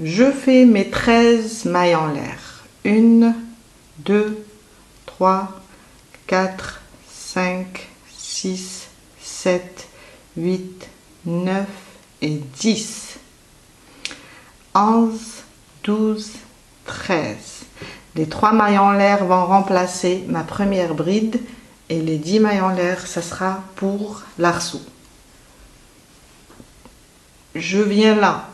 Je fais mes 13 mailles en l'air. 1, 2, 3, 4, 5, 6, 7, 8, 9 et 10. 11, 12, 13. Les 3 mailles en l'air vont remplacer ma première bride et les 10 mailles en l'air, ça sera pour l'arceau. Je viens là,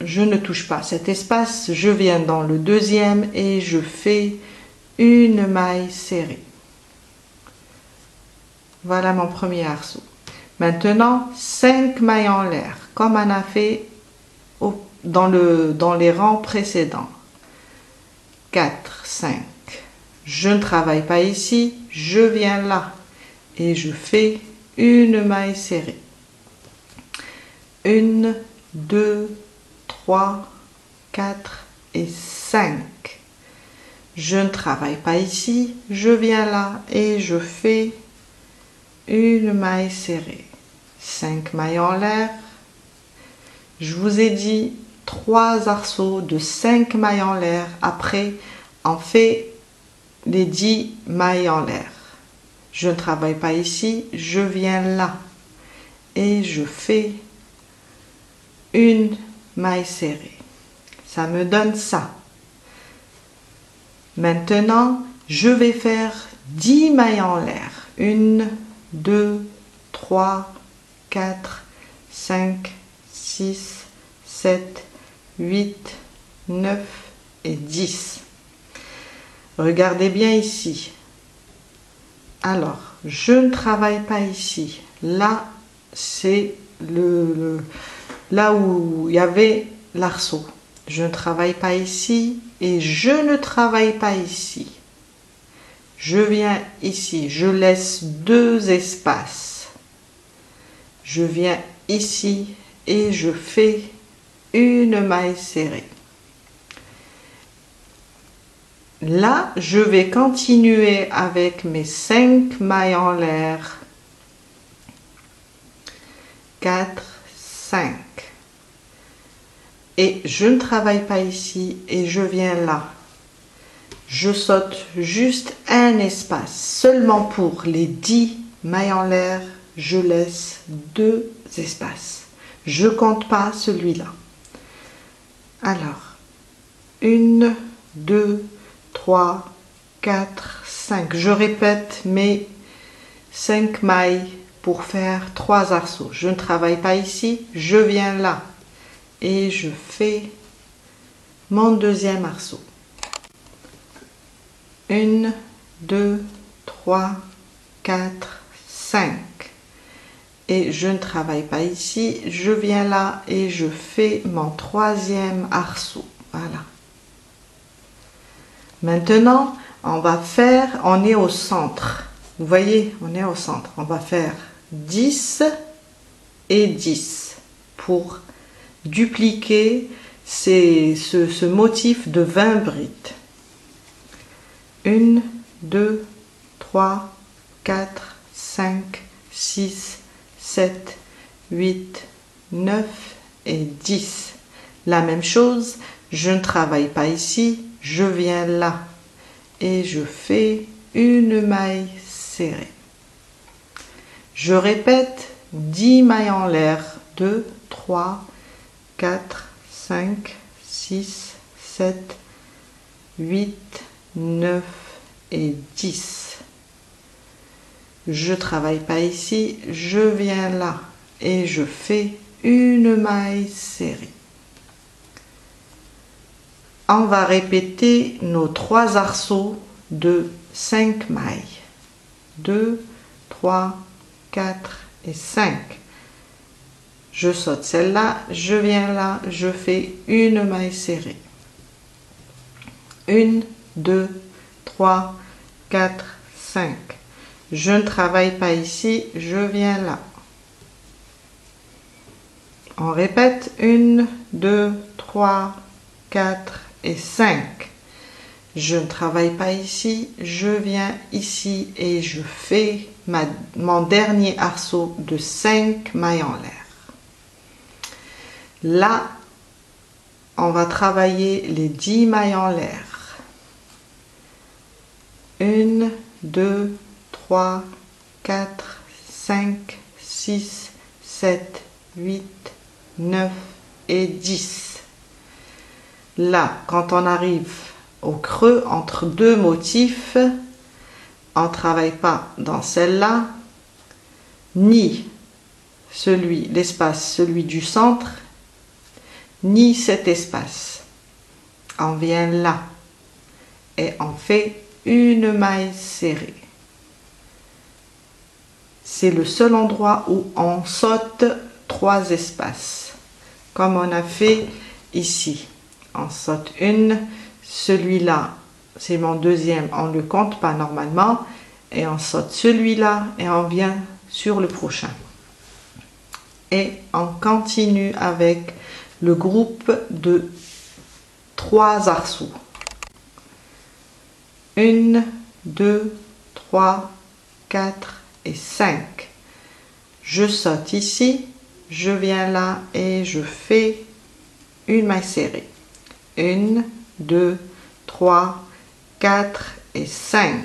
je ne touche pas cet espace, je viens dans le deuxième et je fais une maille serrée. Voilà mon premier arceau. Maintenant, 5 mailles en l'air, comme on a fait dans les rangs précédents. 4, 5. Je ne travaille pas ici, je viens là et je fais une maille serrée. 1, 2, 3, 4 et 5. Je ne travaille pas ici, je viens là et je fais une maille serrée. 5 mailles en l'air. Je vous ai dit 3 arceaux de 5 mailles en l'air. Après, on fait les 10 mailles en l'air. Je ne travaille pas ici, je viens là et je fais une maille serrée. Ça me donne ça. Maintenant, je vais faire 10 mailles en l'air. 1, 2, 3, 4, 5, 6, 7, 8, 9 et 10. Regardez bien ici. Alors, je ne travaille pas ici. Là, c'est là où il y avait l'arceau. Je ne travaille pas ici et je ne travaille pas ici. Je viens ici, je laisse 2 espaces. Je viens ici et je fais une maille serrée. Là, je vais continuer avec mes 5 mailles en l'air. 4, 5. Et je ne travaille pas ici et je viens là. Je saute juste un espace. Seulement pour les 10 mailles en l'air, je laisse 2 espaces. Je ne compte pas celui-là. Alors, 1, 2, 3, 4, 5. Je répète mes 5 mailles pour faire 3 arceaux. Je ne travaille pas ici, je viens là et je fais mon deuxième arceau. 1, 2, 3, 4, 5. Et je ne travaille pas ici, je viens là et je fais mon troisième arceau. Voilà. Maintenant, on est au centre. Vous voyez, on est au centre. On va faire 10 et 10 pour dupliquer ce motif de 20 brides. 1, 2, 3, 4, 5, 6, 7, 8, 9 et 10. La même chose, je ne travaille pas ici, je viens là et je fais une maille serrée. Je répète 10 mailles en l'air. 2, 3, 4, 5, 6, 7, 8, 9 et 10. Je travaille pas ici, je viens là et je fais une maille serrée. On va répéter nos 3 arceaux de 5 mailles. 2, 3, 4 et 5. Je saute celle-là, je viens là, je fais une maille serrée. 1, 2, 3, 4, 5. Je ne travaille pas ici, je viens là. On répète 1, 2, 3, 4 et 5. Je ne travaille pas ici, je viens ici et je fais mon dernier arceau de 5 mailles en l'air. Là, on va travailler les 10 mailles en l'air. 1, 2, 3, 4, 5, 6, 7, 8, 9 et 10. Là, quand on arrive au creux entre deux motifs, on ne travaille pas dans celle-là, ni l'espace, celui du centre, ni cet espace. On vient là et on fait une maille serrée. C'est le seul endroit où on saute 3 espaces, comme on a fait ici. On saute une, celui-là, c'est mon deuxième, on ne le compte pas normalement, et on saute celui-là et on vient sur le prochain. Et on continue avec le groupe de 3 arceaux. 1, 2, 3, 4 et 5. Je saute ici, je viens là et je fais une maille serrée. 1, 2, 3, 4 et 5.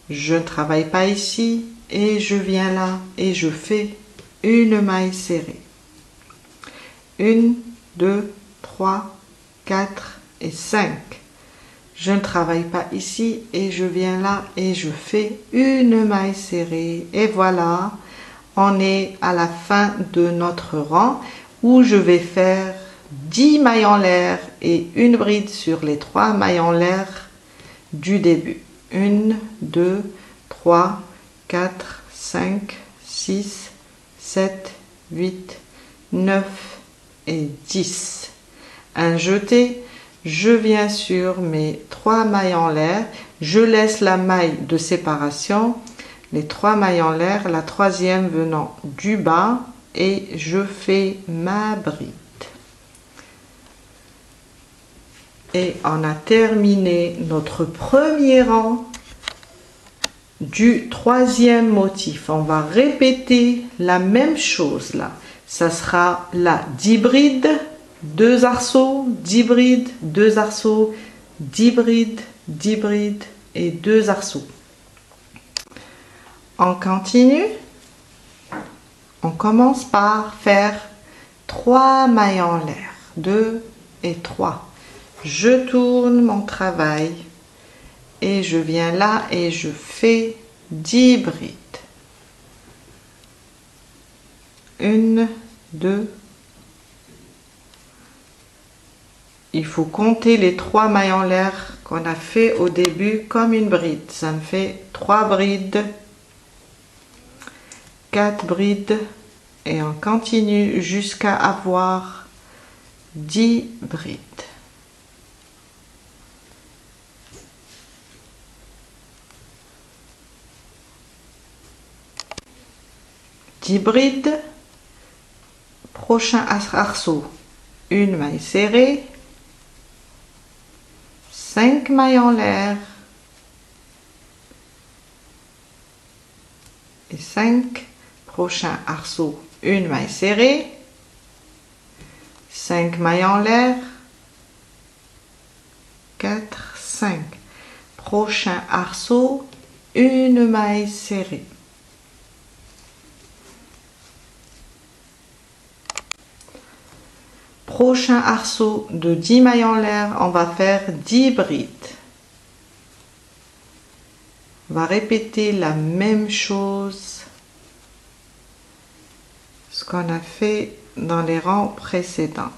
Je ne travaille pas ici et je viens là et je fais une maille serrée. 1, 2, 3, 4 et 5. Je ne travaille pas ici et je viens là et je fais une maille serrée. Et voilà, on est à la fin de notre rang où je vais faire 10 mailles en l'air et une bride sur les 3 mailles en l'air du début. 1, 2, 3, 4, 5, 6, 7, 8, 9 et 10. Un jeté, je viens sur mes 3 mailles en l'air, je laisse la maille de séparation, les 3 mailles en l'air, la troisième venant du bas et je fais ma bride. Et on a terminé notre premier rang du 3e motif. On va répéter la même chose là. Ça sera là 10 brides, 2 arceaux, 10 brides, 2 arceaux, 10 brides, 10 brides et 2 arceaux. On continue. On commence par faire 3 mailles en l'air. 2 et 3. Je tourne mon travail et je viens là et je fais 10 brides. 1, 2. Il faut compter les 3 mailles en l'air qu'on a fait au début comme une bride. Ça me fait 3 brides, 4 brides et on continue jusqu'à avoir 10 brides. 10 brides, prochain arceau, une maille serrée, 5 mailles en l'air et 5, prochain arceau, une maille serrée, 5 mailles en l'air, 4, 5, prochain arceau, une maille serrée. Prochain arceau de 10 mailles en l'air, on va faire 10 brides. On va répéter la même chose, ce qu'on a fait dans les rangs précédents.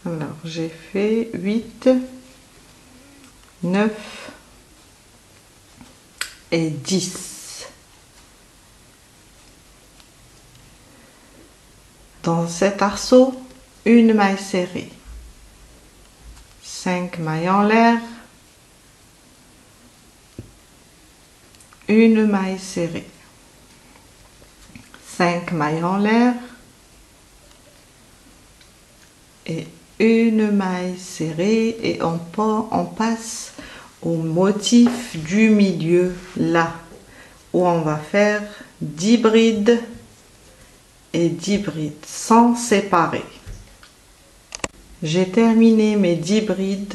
Alors, j'ai fait 8, 9 et 10. Dans cet arceau, une maille serrée. 5 mailles en l'air. Une maille serrée. 5 mailles en l'air et une maille serrée et on passe au motif du milieu là où on va faire 10 brides et 10 brides sans séparer. J'ai terminé mes 10 brides,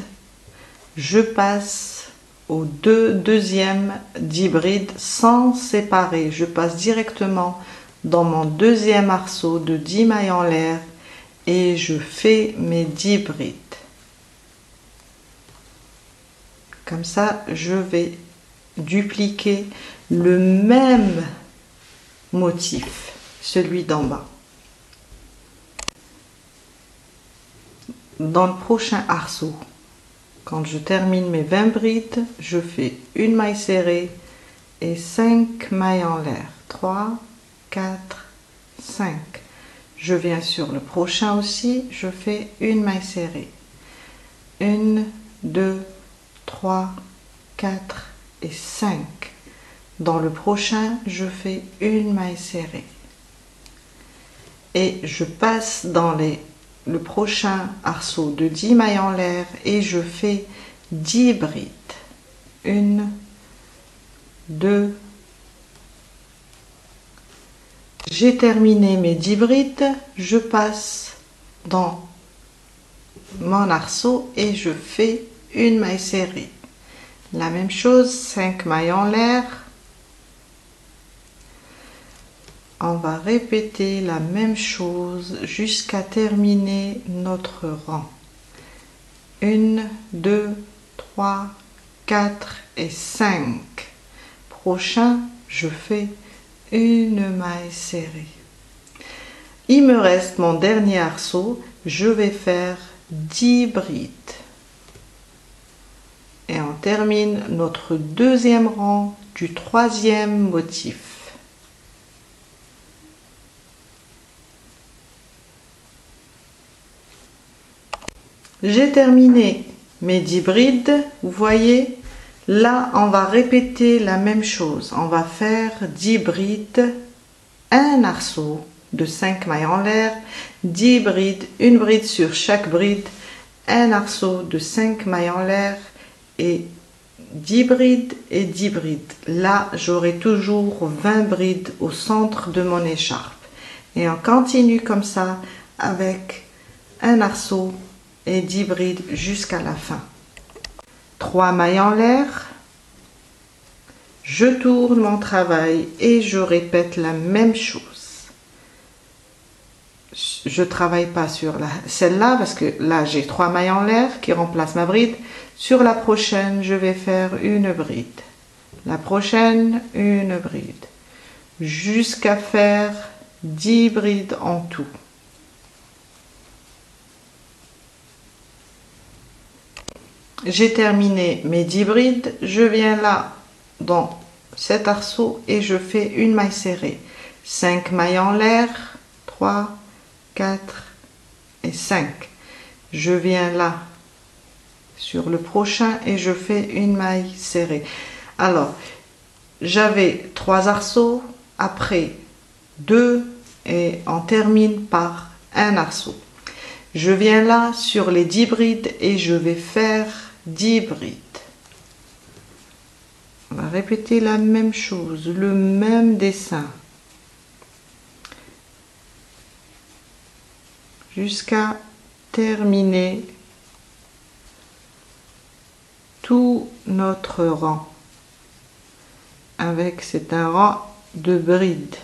je passe au deuxième 10 brides sans séparer. Je passe directement dans mon deuxième arceau de 10 mailles en l'air et je fais mes 10 brides. Comme ça, je vais dupliquer le même motif, celui d'en bas. Dans le prochain arceau, quand je termine mes 20 brides, je fais une maille serrée et 5 mailles en l'air. 3, 4, 5. Je viens sur le prochain aussi, je fais une maille serrée. 1, 2, 3, 4 et 5. Dans le prochain, je fais une maille serrée. Et je passe dans le prochain arceau de 10 mailles en l'air et je fais 10 brides. 1, 2. J'ai terminé mes 10 brides, je passe dans mon arceau et je fais une maille serrée. La même chose, 5 mailles en l'air. On va répéter la même chose jusqu'à terminer notre rang. 1, 2, 3, 4 et 5. Prochain, je fais une maille serrée. Il me reste mon dernier arceau, je vais faire 10 brides. Et on termine notre deuxième rang du troisième motif. J'ai terminé mes 10 brides, vous voyez, là on va répéter la même chose, on va faire 10 brides, un arceau de 5 mailles en l'air, 10 brides, une bride sur chaque bride, un arceau de 5 mailles en l'air et 10 brides et 10 brides. Là j'aurai toujours 20 brides au centre de mon écharpe et on continue comme ça avec un arceau et 10 brides jusqu'à la fin. 3 mailles en l'air, je tourne mon travail et je répète la même chose. Je travaille pas sur celle-là parce que là j'ai 3 mailles en l'air qui remplacent ma bride. Sur la prochaine, je vais faire une bride. La prochaine, une bride. Jusqu'à faire 10 brides en tout. J'ai terminé mes 10 brides, je viens là dans cet arceau et je fais une maille serrée. 5 mailles en l'air, 3, 4 et 5. Je viens là sur le prochain et je fais une maille serrée. Alors, j'avais 3 arceaux, après 2 et on termine par un arceau. Je viens là sur les 10 brides et je vais faire 10 brides. On va répéter la même chose, le même dessin. Jusqu'à terminer tout notre rang. C'est un rang de brides.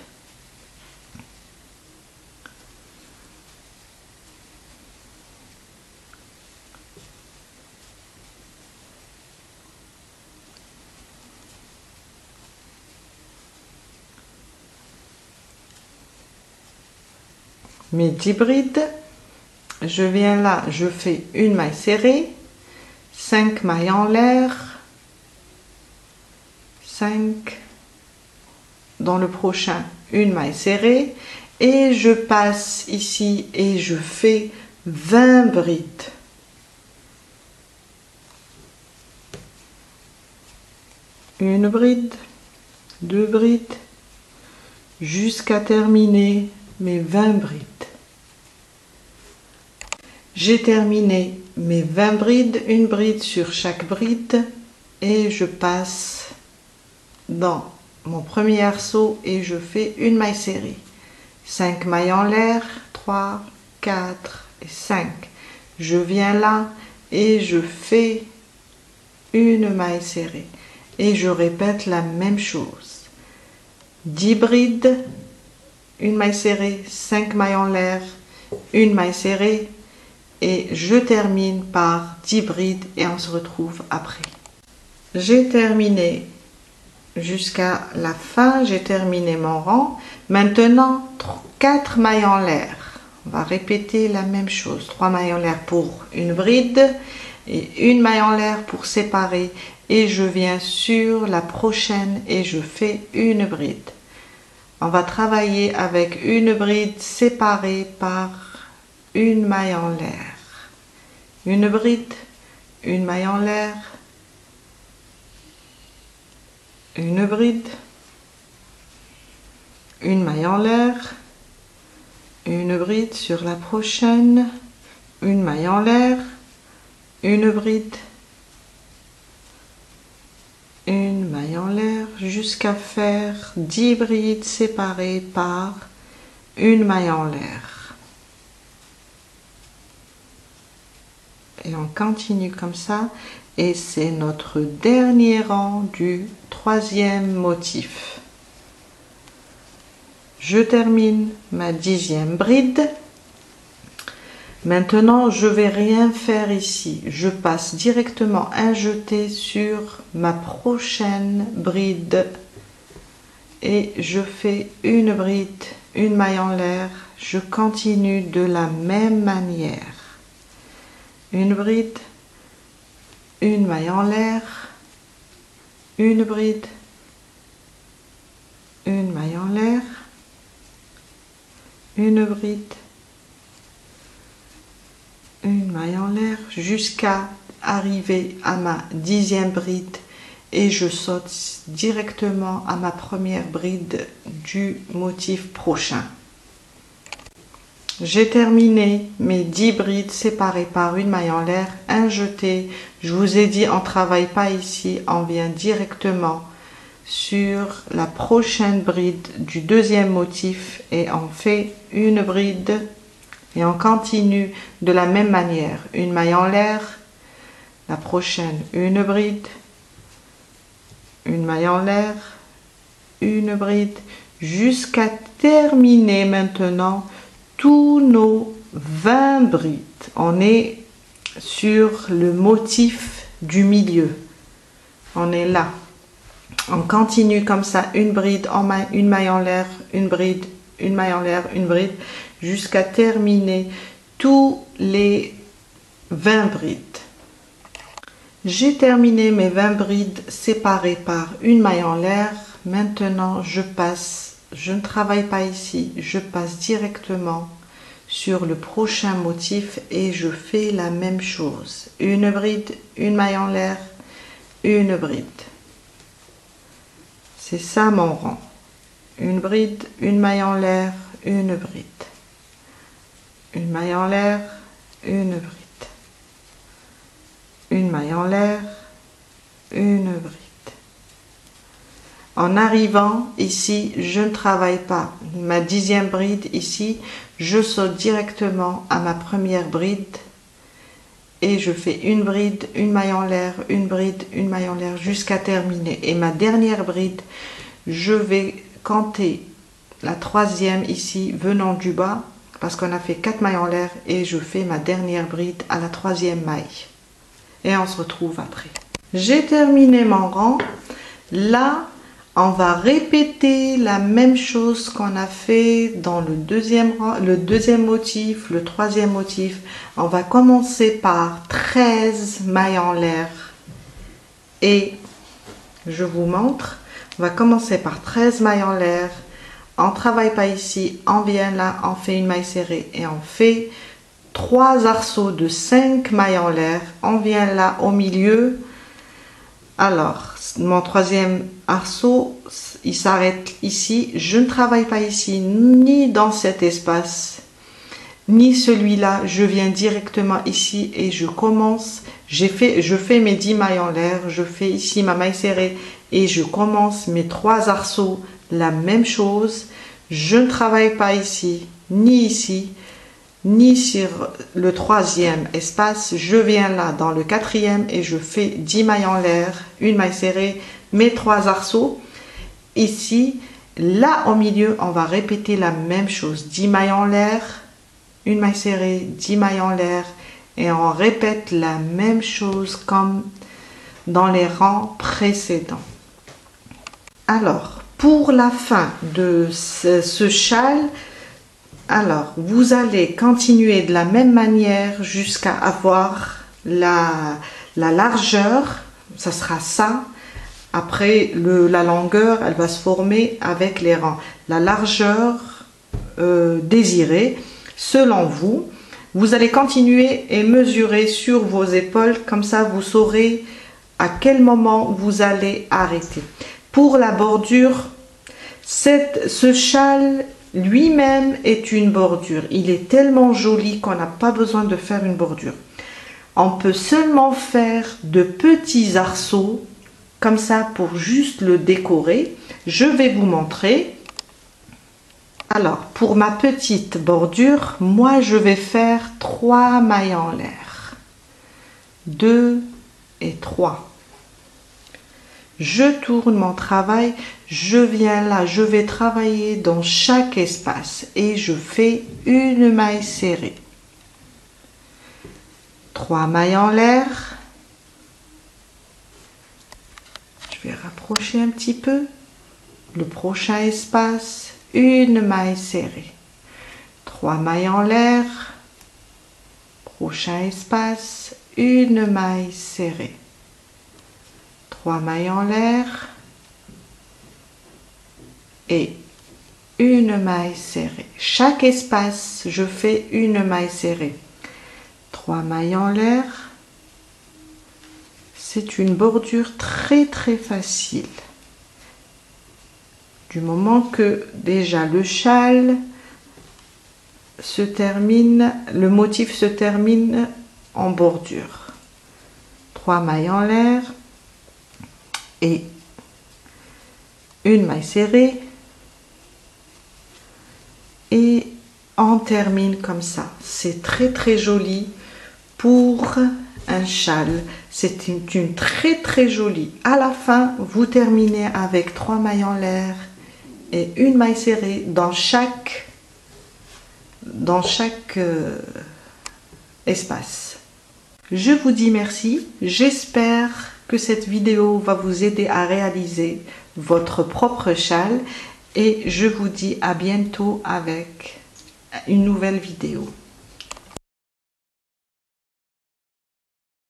Mes 10 brides, je viens là, je fais une maille serrée, 5 mailles en l'air, 5, dans le prochain une maille serrée et je passe ici et je fais 20 brides. Une bride, 2 brides, jusqu'à terminer mes 20 brides. J'ai terminé mes 20 brides, une bride sur chaque bride, et je passe dans mon premier arceau et je fais une maille serrée. 5 mailles en l'air, 3, 4 et 5. Je viens là et je fais une maille serrée. Et je répète la même chose. 10 brides, une maille serrée, 5 mailles en l'air, une maille serrée. Et je termine par 10 brides et on se retrouve après. J'ai terminé jusqu'à la fin, j'ai terminé mon rang. Maintenant, 4 mailles en l'air. On va répéter la même chose. 3 mailles en l'air pour une bride et une maille en l'air pour séparer. Et je viens sur la prochaine et je fais une bride. On va travailler avec une bride séparée par une maille en l'air. Une bride, une maille en l'air, une bride, une maille en l'air, une bride sur la prochaine, une maille en l'air, une bride, une maille en l'air, jusqu'à faire 10 brides séparées par une maille en l'air. Et on continue comme ça, et c'est notre dernier rang du 3e motif. Je termine ma 10e bride. Maintenant, je vais rien faire ici. Je passe directement un jeté sur ma prochaine bride et je fais une bride, une maille en l'air. Je continue de la même manière. Une bride, une maille en l'air, une bride, une maille en l'air, une bride, une maille en l'air, jusqu'à arriver à ma 10e bride et je saute directement à ma première bride du motif prochain. J'ai terminé mes 10 brides séparées par une maille en l'air, un jeté. Je vous ai dit, on ne travaille pas ici, on vient directement sur la prochaine bride du 2e motif et on fait une bride et on continue de la même manière. Une maille en l'air, la prochaine, une bride, une maille en l'air, une bride, jusqu'à terminer maintenant tous nos 20 brides. On est sur le motif du milieu. On est là. On continue comme ça, une bride, une maille en l'air, une bride, une maille en l'air, une bride, jusqu'à terminer tous les 20 brides. J'ai terminé mes 20 brides séparées par une maille en l'air. Maintenant, je ne travaille pas ici, je passe directement sur le prochain motif et je fais la même chose. Une bride, une maille en l'air, une bride. C'est ça mon rang. Une bride, une maille en l'air, une bride. Une maille en l'air, une bride. Une maille en l'air, une bride. En arrivant ici, je ne travaille pas. Ma 10e bride ici, je saute directement à ma première bride et je fais une bride, une maille en l'air, une bride, une maille en l'air jusqu'à terminer. Et ma dernière bride, je vais compter la 3e ici venant du bas parce qu'on a fait 4 mailles en l'air et je fais ma dernière bride à la 3e maille. Et on se retrouve après. J'ai terminé mon rang. Là, on va répéter la même chose qu'on a fait dans le deuxième motif, le 3e motif. On va commencer par 13 mailles en l'air. Et je vous montre. On va commencer par 13 mailles en l'air. On ne travaille pas ici. On vient là, on fait une maille serrée et on fait 3 arceaux de 5 mailles en l'air. On vient là au milieu. Alors, mon troisième arceau, il s'arrête ici. Je ne travaille pas ici, ni dans cet espace, ni celui-là. Je viens directement ici et je commence. Je fais mes 10 mailles en l'air. Je fais ici ma maille serrée et je commence mes 3 arceaux. La même chose. Je ne travaille pas ici, ni sur le troisième espace. Je viens là dans le quatrième et je fais 10 mailles en l'air, une maille serrée, mes 3 arceaux. Ici, là au milieu, on va répéter la même chose. 10 mailles en l'air, une maille serrée, 10 mailles en l'air et on répète la même chose comme dans les rangs précédents. Alors, pour la fin de ce châle, alors vous allez continuer de la même manière jusqu'à avoir la largeur, ça sera ça. Après, la longueur, elle va se former avec les rangs. La largeur désirée, selon vous. Vous allez continuer et mesurer sur vos épaules, comme ça vous saurez à quel moment vous allez arrêter. Pour la bordure, ce châle lui-même est une bordure. Il est tellement joli qu'on n'a pas besoin de faire une bordure. On peut seulement faire de petits arceaux, comme ça pour juste le décorer. Je vais vous montrer. Alors, pour ma petite bordure, moi je vais faire 3 mailles en l'air. 2 et 3. Je tourne mon travail, je viens là, je vais travailler dans chaque espace et je fais une maille serrée. 3 mailles en l'air. Je vais rapprocher un petit peu. Le prochain espace, une maille serrée. 3 mailles en l'air. Prochain espace, une maille serrée. 3 mailles en l'air et une maille serrée. Chaque espace, je fais une maille serrée. 3 mailles en l'air. C'est une bordure très facile. Du moment que déjà le châle se termine, le motif se termine en bordure. 3 mailles en l'air. Et une maille serrée et on termine comme ça. C'est très joli pour un châle. C'est une très jolie. À la fin, vous terminez avec 3 mailles en l'air et une maille serrée dans chaque espace. Je vous dis merci. J'espère que cette vidéo va vous aider à réaliser votre propre châle et je vous dis à bientôt avec une nouvelle vidéo.